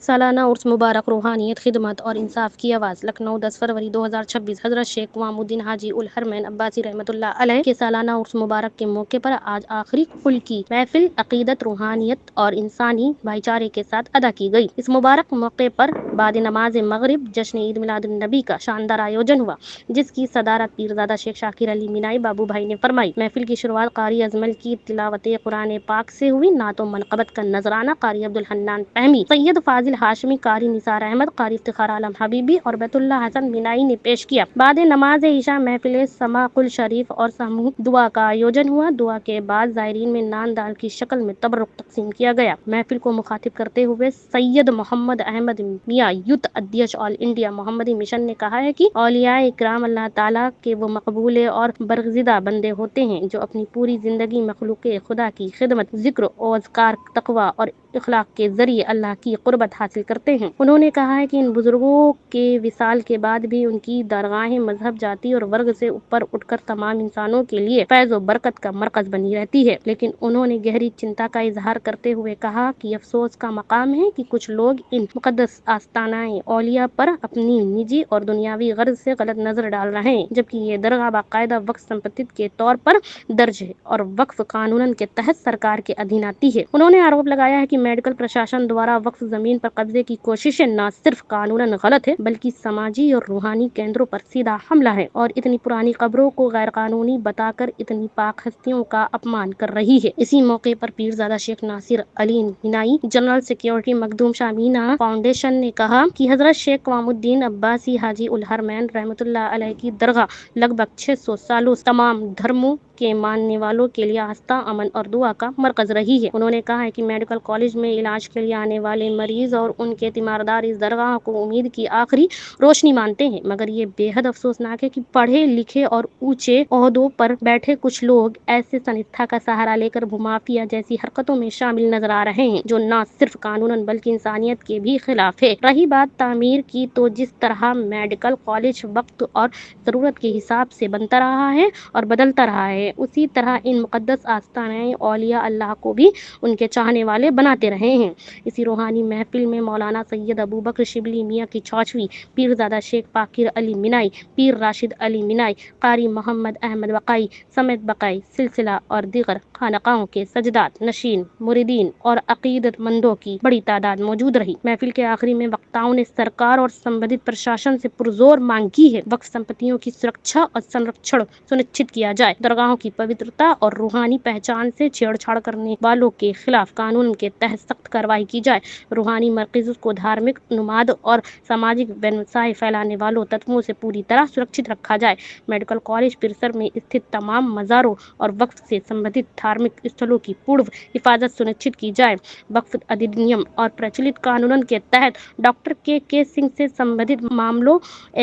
سالانہ عرس مبارک روحانیت، خدمت اور انصاف کی آواز۔ لکھنؤ، 10 فروری 2026۔ حضرت شیخ قوام الدین حاجی الحرمین عباسی رحمۃ اللہ علیہ کے سالانہ عرس مبارک کے موقع پر آج آخری کل کی محفل عقیدت، روحانیت اور انسانی بھائی چارے کے ساتھ ادا کی گئی۔ اس مبارک موقع پر بعد نماز مغرب جشن عید میلاد النبی کا شاندار آیوجن ہوا، جس کی صدارت پیرزادہ شیخ شاکر علی مینائی بابو بھائی نے فرمائی۔ محفل کی شروعات قاری اجمل کی تلاوت قرآن پاک سے ہوئی۔ نعت و منقبت کا نذرانہ قاری عبدالحنان فہمی، سید فاضل ہاشمی، قاری نثار احمد، قاری افتخار عالم حبیبی اور بیت اللہ حسن مینائی نے پیش کیا۔ بعد نماز عشاء محفل سماع الشریف اور سموع دعا کا آیوجن ہوا۔ دعا کے بعد زائرین میں نان دال کی شکل میں تبرک تقسیم کیا گیا۔ محفل کو مخاطب کرتے ہوئے سید محمد احمد میاں، یوتھ ادھیش آل انڈیا محمدی مشن نے کہا ہے کہ اولیاء اکرام اللہ تعالیٰ کے وہ مقبول اور برگزیدہ بندے ہوتے ہیں جو اپنی پوری زندگی مخلوق خدا کی خدمت، ذکر و اذکار، تقویٰ اور اخلاق کے ذریعے اللہ کی قربت حاصل کرتے ہیں۔ انہوں نے کہا ہے کہ ان بزرگوں کے وصال کے بعد بھی ان کی درگاہیں مذہب، جاتی اور ورگ سے اوپر اٹھ کر تمام انسانوں کے لیے فیض و برکت کا مرکز بنی رہتی ہے، لیکن انہوں نے گہری چنتا کا اظہار کرتے ہوئے کہا کہ افسوس کا مقام ہے کہ کچھ لوگ ان مقدس آستانہ اولیاء پر اپنی نجی اور دنیاوی غرض سے غلط نظر ڈال رہے ہیں، جبکہ یہ درگاہ باقاعدہ وقف سمپتی کے طور پر درج ہے اور وقف قانون کے تحت سرکار کے ادھین آتی ہے۔ انہوں نے آروپ لگایا ہے کہ میڈیکل پرشاسن دوارا وقف زمین پر قبضے کی کوششیں نہ صرف قانوناً غلط ہے بلکہ سماجی اور روحانی کیندروں پر سیدھا حملہ ہے اور اتنی پرانی قبروں کو غیر قانونی بتا کر اتنی پاک ہستیوں کا اپمان کر رہی ہے۔ اسی موقع پر پیرزادہ شیخ ناصر علی مینائی، جنرل سیکریٹری مخدوم شاہ مینا فاؤنڈیشن نے کہا کہ حضرت شیخ قوام الدین عباسی حاجی الحرمین رحمۃ اللہ علیہ کی درگاہ لگ بھگ 600 سالوں سے تمام دھرموں کے ماننے والوں کے لیے آستہ، امن اور دعا کا مرکز رہی ہے۔ انہوں نے کہا ہے کہ میڈیکل کالج میں علاج کے لیے آنے والے مریض اور ان کے تیماردار اس درگاہ کو امید کی آخری روشنی مانتے ہیں، مگر یہ بے حد افسوسناک ہے کہ پڑھے لکھے اور اونچے عہدوں پر بیٹھے کچھ لوگ ایسے سنستھا کا سہارا لے کر بھومافیا جیسی حرکتوں میں شامل نظر آ رہے ہیں جو نہ صرف قانوناً بلکہ انسانیت کے بھی خلاف ہے۔ رہی بات تعمیر کی، تو جس طرح میڈیکل کالج وقت اور ضرورت کے حساب سے بنتا رہا ہے اور بدلتا رہا ہے، اسی طرح ان مقدس آستانہ اولیاء اللہ کو بھی ان کے چاہنے والے بناتے رہے ہیں۔ اسی روحانی محفل میں مولانا سید ابوبکر شبلی میاں کی چوچویں، پیرزادہ شیخ باقر علی مینائی، پیر راشد علی مینائی، قاری محمد احمد بقائی سمیت بقائی سلسلہ اور دیگر خانقاہوں کے سجدات نشین، مریدین اور عقیدت مندوں کی بڑی تعداد موجود رہی۔ محفل کے آخری میں وقتاؤں نے سرکار اور سمبندھت پرشاسن سے پرزور مانگ کی ہے وقف سمپتیوں کی سرکشا اور سنرکشن سنشچت کیا جائے، درگاہوں کی پوترتا اور روحانی پہچان سے چھیڑ چھاڑ کرنے والوں کے خلاف قانون کے تحت سخت کارروائی کی جائے، روحانی مراکز کو دھارمک نماد اور سماجک بے نسائی پھیلانے والوں تتووں سے پوری طرح سرکشت رکھا جائے، میڈیکل کالج پریسر میں استھت تمام مزاروں اور وقف سے سمبندھت دھارمک استھلوں کی پورو حفاظت سنشچت کی جائے، وقف ادھینیم اور پرچلت قانون کے تحت ڈاکٹر کے سنگھ سے سمبندھت معاملوں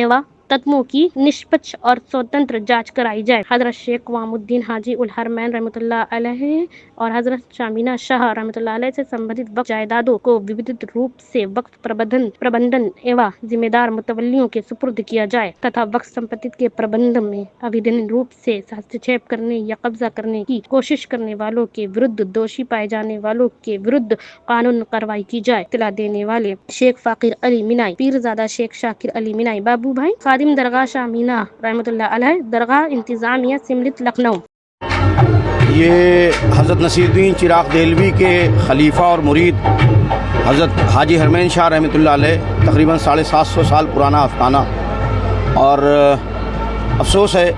و تتووں کی نشپکش اور سوتنتر جانچ کرائی جائے۔ حضرت شیخ قوام الدین حاجی الحرمین رحمۃ اللہ علیہ اور حضرت شامینا شاہ رحمۃ اللہ علیہ سے سمبندھت وقف جائیدادوں کو ویدھت روپ سے وقف پربندھن و ذمہ دار متولیوں کے سپرد کیا جائے تتھا وقف سمپتی کے پربندھن میں اویدھانک روپ سے ہستکشیپ کرنے یا قبضہ کرنے کی کوشش کرنے والوں کے ورد، دوشی پائے جانے والوں کے ورد قانون کارروائی کی جائے۔ اطلاع دینے والے شیخ فاقر علی مینائی، پیرزادہ شیخ شاکر علی مینائی بابو بھائی، خادم درگاہ شاہ مینا رحمۃ اللہ علیہ، درگاہ انتظامیہ سملت، لکھنؤ۔ یہ حضرت نصیر الدین چراغ دہلوی کے خلیفہ اور مرید حضرت حاجی حرمین شاہ رحمۃ اللہ علیہ تقریباً 750 سال پرانا آستانہ، اور افسوس ہے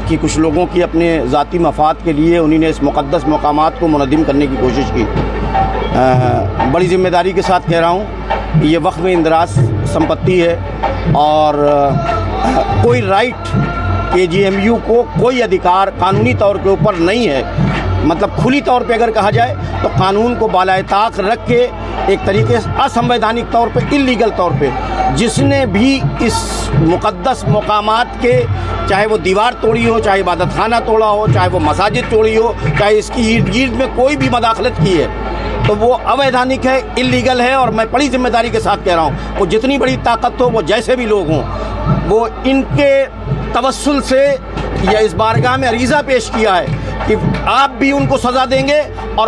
کہ کچھ لوگوں کی اپنے ذاتی مفاد کے لیے انہی نے اس مقدس مقامات کو منہدم کرنے کی کوشش کی۔ بڑی ذمہ داری کے ساتھ کہہ رہا ہوں کہ یہ وقف میں اندراج سمپتی ہے اور کوئی رائٹ کے جی ایم یو کو کوئی ادھیکار قانونی طور کے اوپر نہیں ہے، مطلب کھلی طور پہ اگر کہا جائے تو قانون کو بالائے طاق رکھ کے ایک طریقے سے اسنویدھانک طور پہ، انلیگل طور پہ جس نے بھی اس مقدس مقامات کے، چاہے وہ دیوار توڑی ہو، چاہے عبادت خانہ توڑا ہو، چاہے وہ مساجد توڑی ہو، چاہے اس کی ارد گرد میں کوئی بھی مداخلت کی ہے، تو وہ اویدھانک ہے، انلیگل ہے، اور میں بڑی ذمہ داری کے ساتھ کہہ رہا ہوں وہ جتنی بڑی طاقت ہو، وہ جیسے بھی لوگ ہوں، وہ ان کے توسل سے یا اس بارگاہ میں عریضہ پیش کیا ہے کہ آپ بھی ان کو سزا دیں گے اور